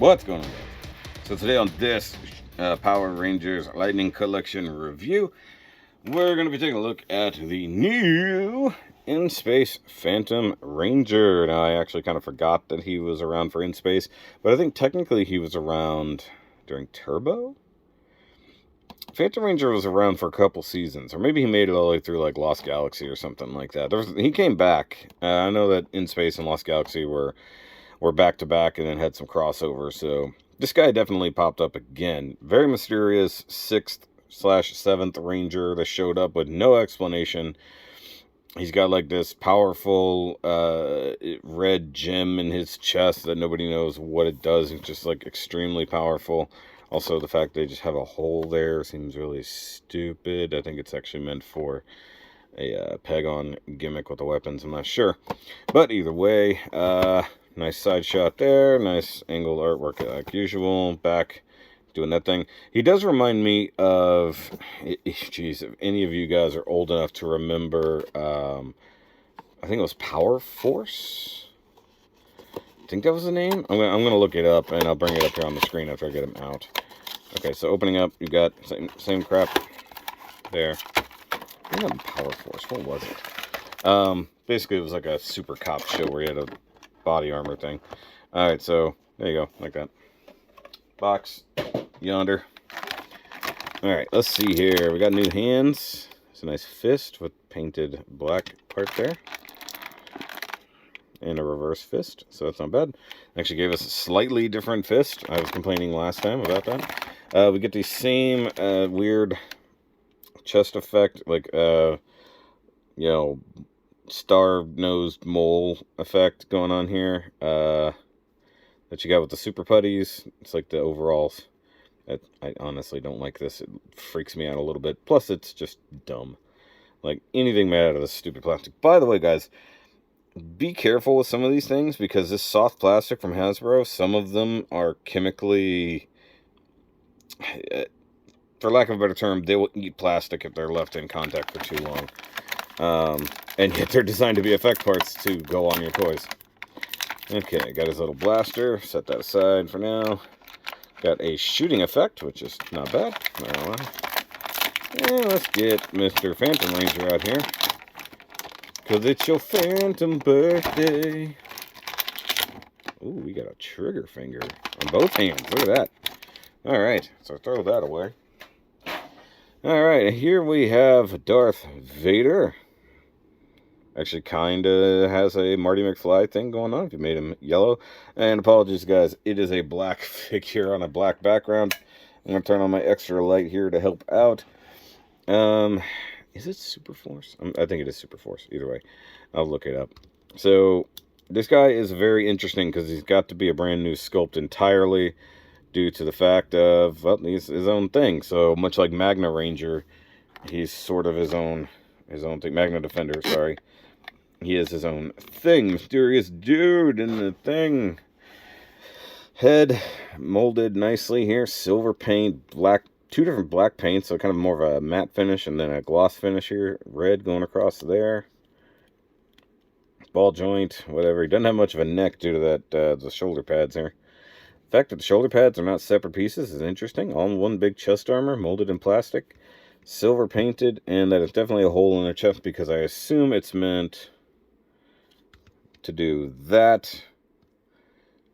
What's going on, guys? So today on this Power Rangers Lightning Collection review, we're going to be taking a look at the new In Space Phantom Ranger. Now, I actually kind of forgot that he was around for In Space, but I think technically he was around during Turbo? Phantom Ranger was around for a couple seasons, or maybe he made it all the way through like Lost Galaxy or something like that. He came back. I know that In Space and Lost Galaxy were back to back and then had some crossover, so this guy definitely popped up again. Very mysterious 6th/7th Ranger that showed up with no explanation. He's got like this powerful red gem in his chest that nobody knows what it does. It's just like extremely powerful. Also, the fact they just have a hole there seems really stupid. I think it's actually meant for a peg-on gimmick with the weapons. I'm not sure. But either way, nice side shot there. Nice angled artwork like usual. Back doing that thing. He does remind me of... Geez, if any of you guys are old enough to remember... I think it was Power Force? I think that was the name? I'm gonna look it up, and I'll bring it up here on the screen after I get him out. Okay, so opening up, you got same crap there. I think Power Force. What was it? Basically, it was like a super cop show where he had a body armor thing. Alright, so there you go, like that. Box yonder. Alright, let's see here. We got new hands. It's a nice fist with painted black part there. And a reverse fist, so that's not bad. Actually gave us a slightly different fist. I was complaining last time about that. We get the same weird chest effect, like, star-nosed mole effect going on here. That you got with the super putties. It's like the overalls. I honestly don't like this. It freaks me out a little bit. Plus, it's just dumb. Like, anything made out of this stupid plastic. By the way, guys, be careful with some of these things, because this soft plastic from Hasbro, some of them are chemically, for lack of a better term, they will eat plastic if they're left in contact for too long. And yet they're designed to be effect parts to go on your toys. Okay, got his little blaster. Set that aside for now. Got a shooting effect, which is not bad. And let's get Mr. Phantom Ranger out here, because it's your Phantom birthday. Ooh, we got a trigger finger on both hands. Look at that. Alright, so throw that away. Alright, here we have Darth Vader. Actually kind of has a Marty McFly thing going on if you made him yellow. And apologies, guys, it is a black figure on a black background. I'm going to turn on my extra light here to help out. Is it Super Force? I think it is Super Force. Either way, I'll look it up. So, this guy is very interesting because he's got to be a brand new sculpt entirely due to the fact of, well, he's his own thing. So, much like Magna Ranger, he's sort of his own thing. Magna Defender, sorry. He is his own thing. Mysterious dude in the thing. Head molded nicely here. Silver paint, black. Two different black paints, so kind of more of a matte finish and then a gloss finish here. Red going across there. Ball joint, whatever. He doesn't have much of a neck due to that the shoulder pads here. The fact that the shoulder pads are not separate pieces is interesting. All in one big chest armor, molded in plastic. Silver painted, and that is definitely a hole in the chest because I assume it's meant to do that.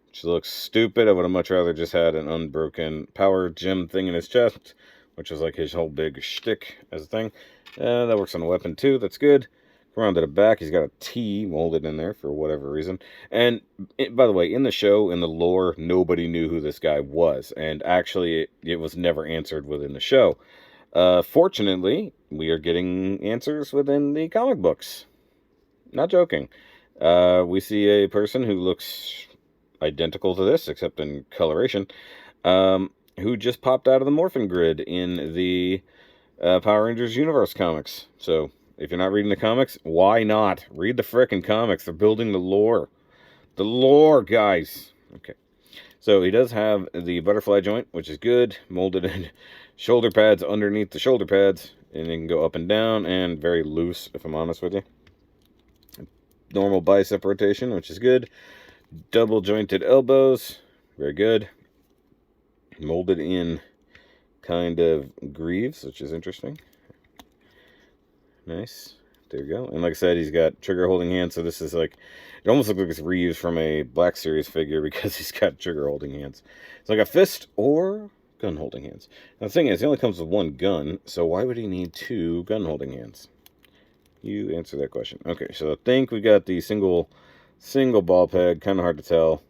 Which looks stupid. I would have much rather just had an unbroken power gem thing in his chest, which was like his whole big shtick as a thing. That works on the weapon too. That's good. Come around to the back. He's got a T molded in there for whatever reason. And by the way, in the show, in the lore, nobody knew who this guy was. And actually, it was never answered within the show. Fortunately, we are getting answers within the comic books. Not joking. We see a person who looks identical to this, except in coloration, who just popped out of the Morphin Grid in the Power Rangers Universe comics. So, if you're not reading the comics, why not? Read the frickin' comics. They're building the lore. The lore, guys. Okay. So, he does have the butterfly joint, which is good. Molded in shoulder pads underneath the shoulder pads. And it can go up and down, and very loose, if I'm honest with you. Normal bicep rotation, which is good. Double jointed elbows, very good. molded in kind of greaves, which is interesting. Nice. There you go. And like I said, he's got trigger holding hands, so this is like, it almost looks like it's reused from a Black Series figure because he's got trigger holding hands. It's like a fist or gun holding hands. Now the thing is, he only comes with one gun, so why would he need two gun holding hands? You answer that question. Okay, so I think we got the single ball peg, kind of hard to tell.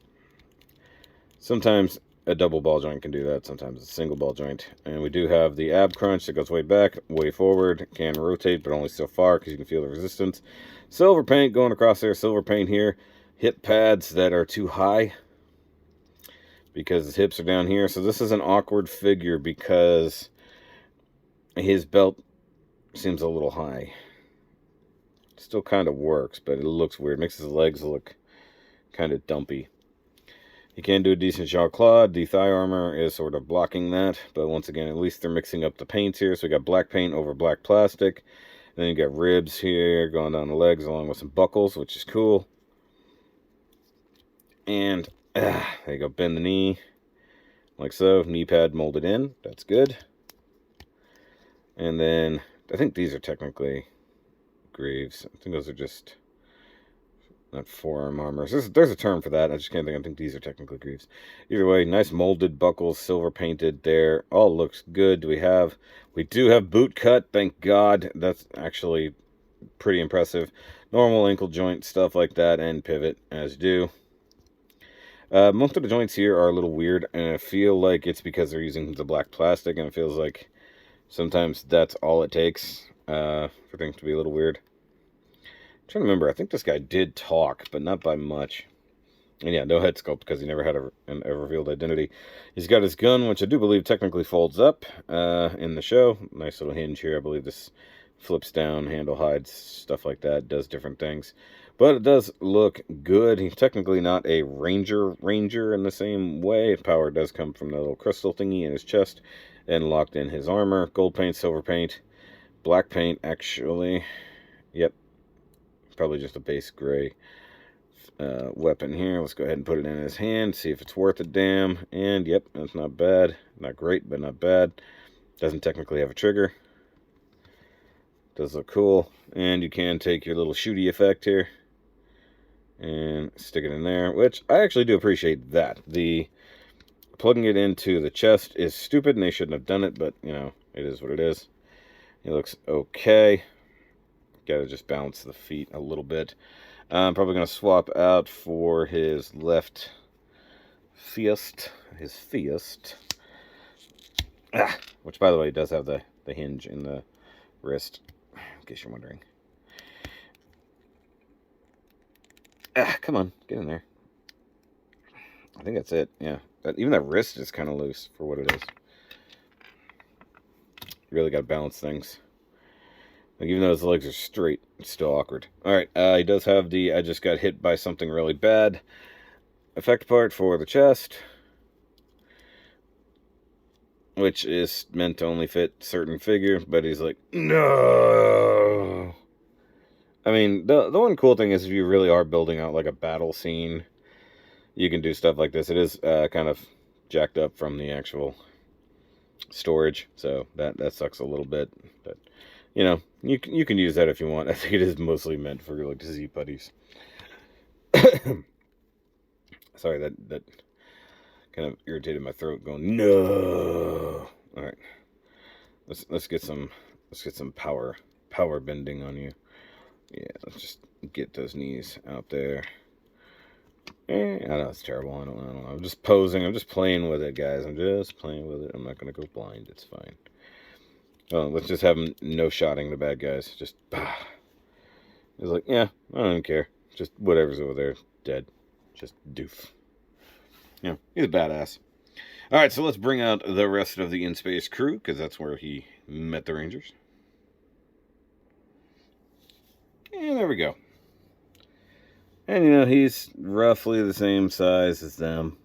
Sometimes a double ball joint can do that, sometimes it's a single ball joint. And we do have the ab crunch that goes way back, way forward, can rotate, but only so far because you can feel the resistance. Silver paint going across there, silver paint here. Hip pads that are too high because his hips are down here. So this is an awkward figure because his belt seems a little high. Still kind of works, but it looks weird. Makes his legs look kind of dumpy. He can do a decent Jean-Claude. The thigh armor is sort of blocking that. But once again, at least they're mixing up the paints here. So we got black paint over black plastic. And then you got ribs here going down the legs along with some buckles, which is cool. And there you go. Bend the knee. Like so. Knee pad molded in. That's good. And then I think these are technically greaves. I think those are just... not forearm armors. There's a term for that. I just can't think. I think these are technically greaves. Either way, nice molded buckles, silver painted there. All looks good. We do have boot cut. Thank God. That's actually pretty impressive. Normal ankle joint, stuff like that, and pivot as due. Most of the joints here are a little weird, and I feel like it's because they're using the black plastic, and it feels like sometimes that's all it takes for things to be a little weird. I'm trying to remember, I think this guy did talk, but not by much. And yeah, no head sculpt because he never had a revealed identity. He's got his gun, which I do believe technically folds up in the show. Nice little hinge here. I believe this flips down, handle hides, stuff like that. Does different things. But it does look good. He's technically not a ranger in the same way. Power does come from the little crystal thingy in his chest and locked in his armor. Gold paint, silver paint, black paint, actually. Yep. Probably just a base gray weapon here. Let's go ahead and put it in his hand, see if it's worth a damn. And yep, that's not bad. Not great, but not bad. Doesn't technically have a trigger. Does look cool. And you can take your little shooty effect here and stick it in there, which I actually do appreciate that. The plugging it into the chest is stupid and they shouldn't have done it, but you know, it is what it is. It looks okay. Gotta just balance the feet a little bit. I'm probably going to swap out for his left fist. Which, by the way, does have the hinge in the wrist, in case you're wondering. Come on, get in there. I think that's it, yeah. Even that wrist is kind of loose for what it is. You really got to balance things. Like, even though his legs are straight, it's still awkward. Alright, he does have the I just got hit by something really bad effect part for the chest, which is meant to only fit certain figure, but he's like, no! I mean, the one cool thing is if you really are building out like a battle scene, you can do stuff like this. It is kind of jacked up from the actual storage, so that sucks a little bit, but you know, you can use that if you want. I think it is mostly meant for like Z putties. Sorry, that kind of irritated my throat. Going no. All right, let's get some power bending on you. Yeah, let's just get those knees out there. I know it's terrible. I don't know. I'm just posing. I'm just playing with it, guys. I'm just playing with it. I'm not gonna go blind. It's fine. Oh, let's just have him no-shotting the bad guys. Just, he's like, yeah, I don't care. Just whatever's over there, dead. Just doof. Yeah, he's a badass. Alright, so let's bring out the rest of the in-space crew, because that's where he met the Rangers. And there we go. And, you know, he's roughly the same size as them.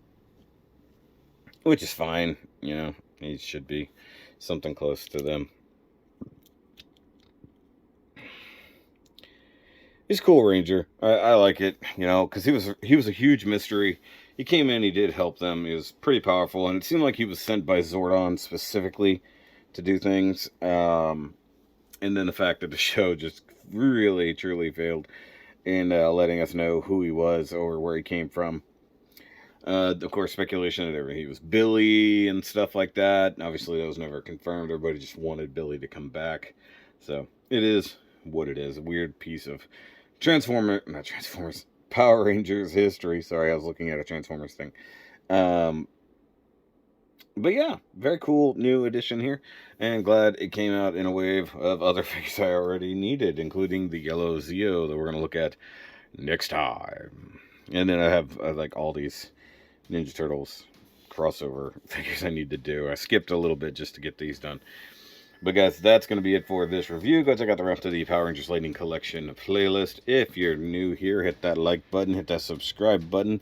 Which is fine, you know. He should be something close to them. He's a cool Ranger. I like it, you know, because he was a huge mystery. he came in, he did help them. He was pretty powerful, and it seemed like he was sent by Zordon specifically to do things. And then the fact that the show just really, truly failed in letting us know who he was or where he came from. Of course, speculation that he was Billy and stuff like that. Obviously, that was never confirmed. Everybody just wanted Billy to come back. So, it is what it is. A weird piece of Power Rangers history. Sorry, I was looking at a Transformers thing. But yeah, very cool new addition here. And glad it came out in a wave of other figures I already needed, including the yellow Zeo that we're going to look at next time. And then I have like all these Ninja Turtles crossover figures I need to do. I skipped a little bit just to get these done. But guys, that's going to be it for this review. Go check out the rest of the Power Rangers Lightning Collection playlist. If you're new here, hit that like button, hit that subscribe button.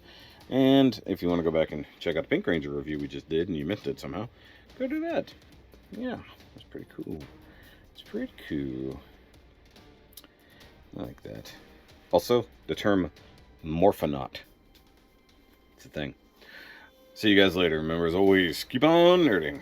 And if you want to go back and check out the Pink Ranger review we just did and you missed it somehow, go do that. Yeah, that's pretty cool. It's pretty cool. I like that. Also, the term Morphonaut. It's a thing. See you guys later. Remember, as always, keep on nerding.